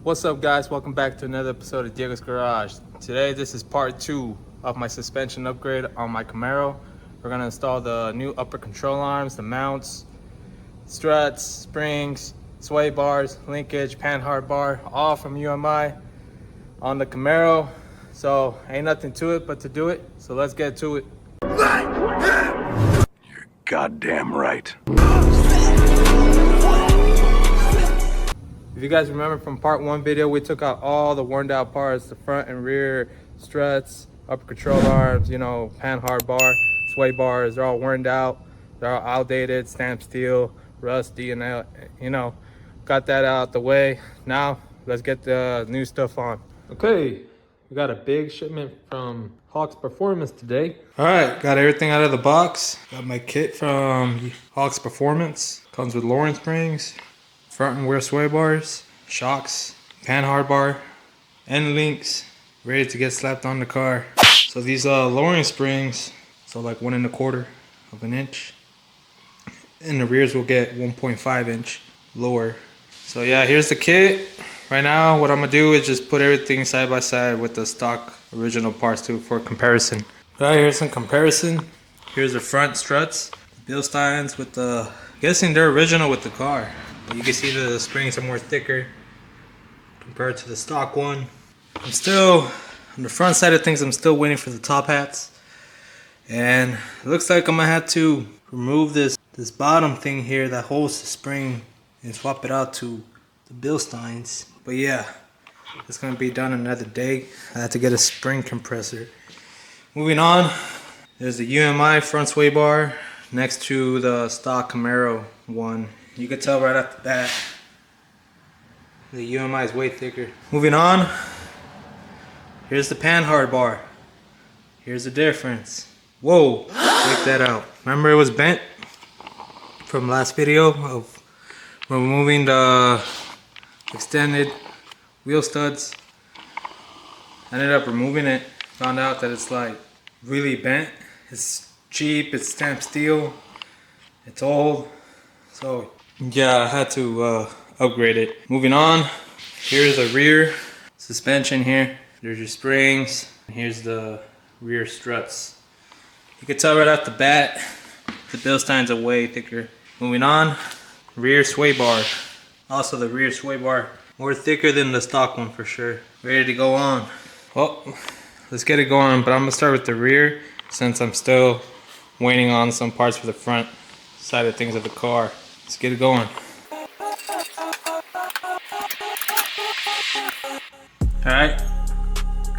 What's up, guys? Welcome back to another episode of Diego's Garage. Today this is part 2 of my suspension upgrade on my Camaro. We're going to install the new upper control arms, the mounts, struts, springs, sway bars, linkage, panhard bar, all from UMI on the Camaro. So ain't nothing to it but to do it, so let's get to it. You're goddamn right. If you guys remember from part 1 video, we took out all the worn out parts, the front and rear struts, upper control arms, you know, panhard bar, sway bars. They're all worn out, they're all outdated, stamped steel, rusty, and you know, got that out the way. Now let's get the new stuff on. Okay, we got a big shipment from UMI Performance today. All right, got everything out of the box. Got my kit from UMI Performance. Comes with lowering springs, front and rear sway bars, shocks, panhard bar, end links, ready to get slapped on the car. So these lowering springs, so like 1 1/4 of an inch, and the rears will get 1.5 inch lower. So yeah, here's the kit. Right now, what I'm gonna do is just put everything side by side with the stock original parts too for comparison. Right, here's some comparison. Here's the front struts, Bilsteins with the, guessing they're original with the car. But you can see the springs are more thicker compared to the stock one. I'm still, on the front side of things, I'm still waiting for the top hats. And it looks like I'm gonna have to remove this bottom thing here that holds the spring and swap it out to the Bilsteins. But yeah, it's gonna be done another day. I have to get a spring compressor. Moving on, there's the UMI front sway bar next to the stock Camaro one. You can tell right off the bat, the UMI is way thicker. Moving on, here's the panhard bar. Here's the difference. Whoa, check that out. Remember it was bent from last video of removing the extended wheel studs. I ended up removing it, found out that it's like really bent. It's cheap, it's stamped steel, it's old. So yeah, I had to upgrade it. Moving on, here's the rear suspension here. There's your springs. Here's the rear struts. You can tell right off the bat, the Bilsteins are way thicker. Moving on, rear sway bar. Also the rear sway bar, more thicker than the stock one for sure. Ready to go on. Well, let's get it going, but I'm gonna start with the rear since I'm still waiting on some parts for the front side of things of the car. Let's get it going. Alright,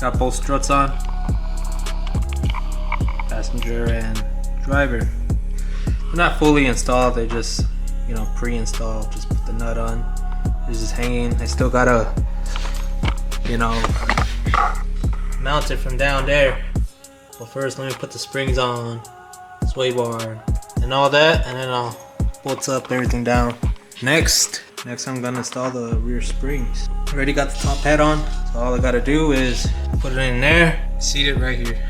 got both struts on. Passenger and driver. They're not fully installed, they're just, you know, pre-installed. Just put the nut on. It's just hanging. I still gotta, you know, mount it from down there. But first, let me put the springs on, sway bar, and all that, and then I'll bolt up everything down. Next I'm gonna install the rear springs. Already got the top hat on, so all I gotta do is put it in there, seat it right here.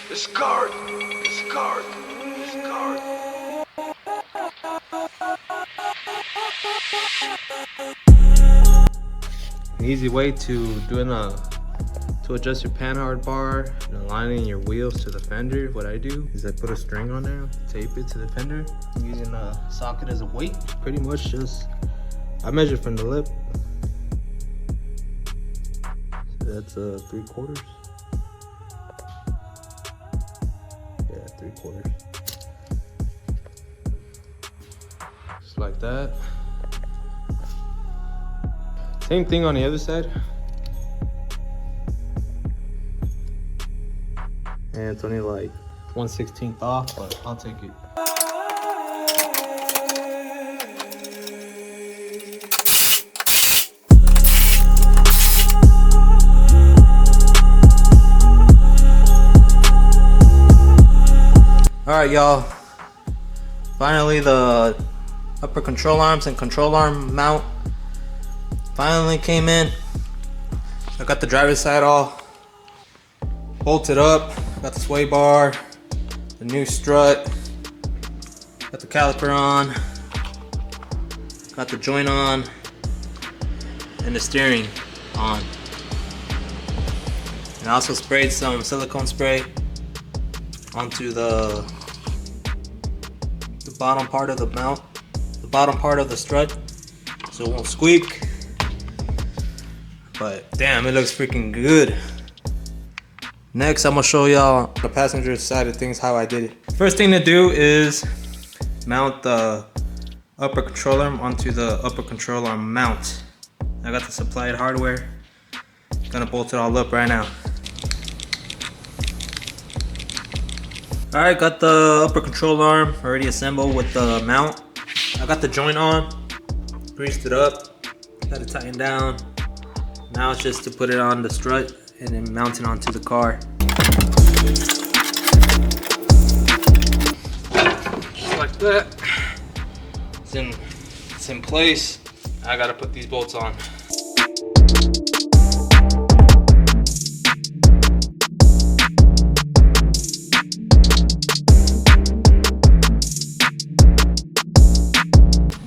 Discard. An easy way to adjust your panhard bar and aligning your wheels to the fender, what I do is I put a string on there, tape it to the fender. I'm using a socket as a weight. Pretty much just, I measure from the lip. So that's 3/4. Yeah, 3/4. Just like that. Same thing on the other side. And it's only like 1/16 off, but I'll take it. Alright y'all, finally the upper control arms and control arm mount finally came in. I got the driver's side all bolted up, got the sway bar, the new strut, got the caliper on, got the joint on, and the steering on. And I also sprayed some silicone spray onto the bottom part of the mount, the bottom part of the strut, so it won't squeak. But damn, it looks freaking good. Next, I'm gonna show y'all the passenger side of things, how I did it. First thing to do is mount the upper control arm onto the upper control arm mount. I got the supplied hardware. Gonna bolt it all up right now. Alright, got the upper control arm already assembled with the mount. I got the joint on, greased it up, got it tightened down. Now it's just to put it on the strut and then mount it onto the car. Just like that. It's in place. I gotta put these bolts on.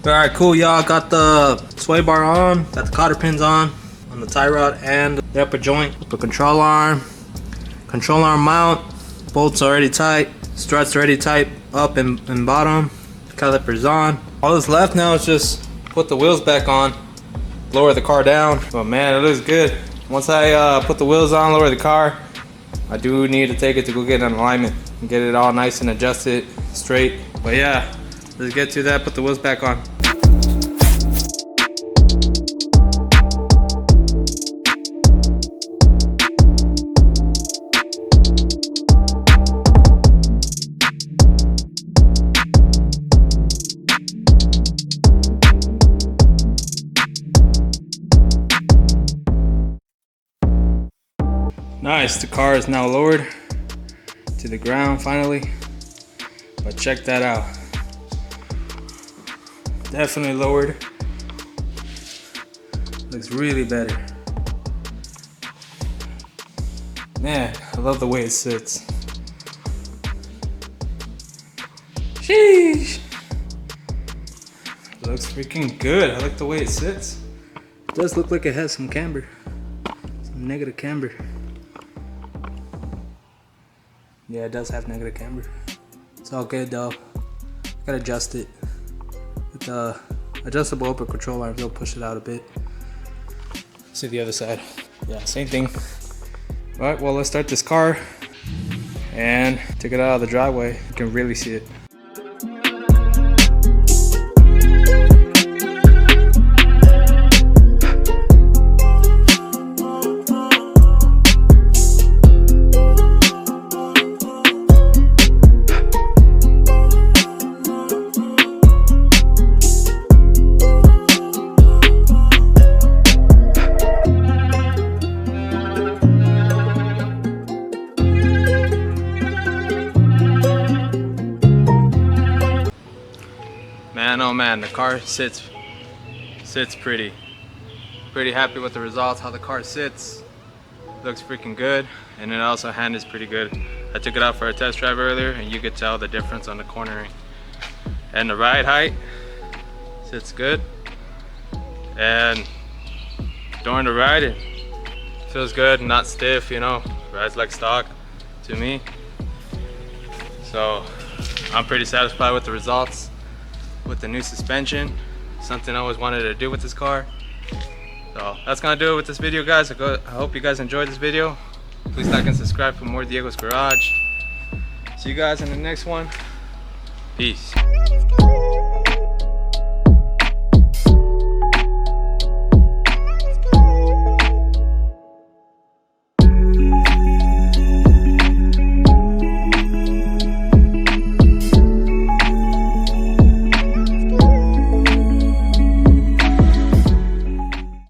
Alright, cool y'all, got the sway bar on, got the cotter pins on the tie rod and the upper joint, upper control arm mount, bolts already tight, struts already tight up and bottom, calipers on. All that's left now is just put the wheels back on, lower the car down. But man, it looks good. Once I put the wheels on, lower the car, I do need to take it to go get an alignment and get it all nice and adjusted straight. But yeah, let's get to that, put the wheels back on. Nice, the car is now lowered to the ground finally, but check that out. Definitely lowered. Looks really better. Man, I love the way it sits. Sheesh. Looks freaking good. I like the way it sits. It does look like it has some camber, some negative camber. Yeah, it does have negative camber. It's all good though. Gotta adjust it. With the adjustable upper control arms, they'll push it out a bit. See the other side. Yeah, same thing. Alright, well, let's start this car and take it out of the driveway. You can really see it. Man, oh man, the car sits pretty happy with the results, how the car sits. Looks freaking good, and it also handles pretty good. I took it out for a test drive earlier and you could tell the difference on the cornering. And the ride height sits good, and during the ride it feels good, not stiff, you know, rides like stock to me. So I'm pretty satisfied with the results. With the new suspension, something I always wanted to do with this car. So that's gonna do it with this video, guys. I hope you guys enjoyed this video. Please like and subscribe for more Diego's Garage. See you guys in the next one. Peace.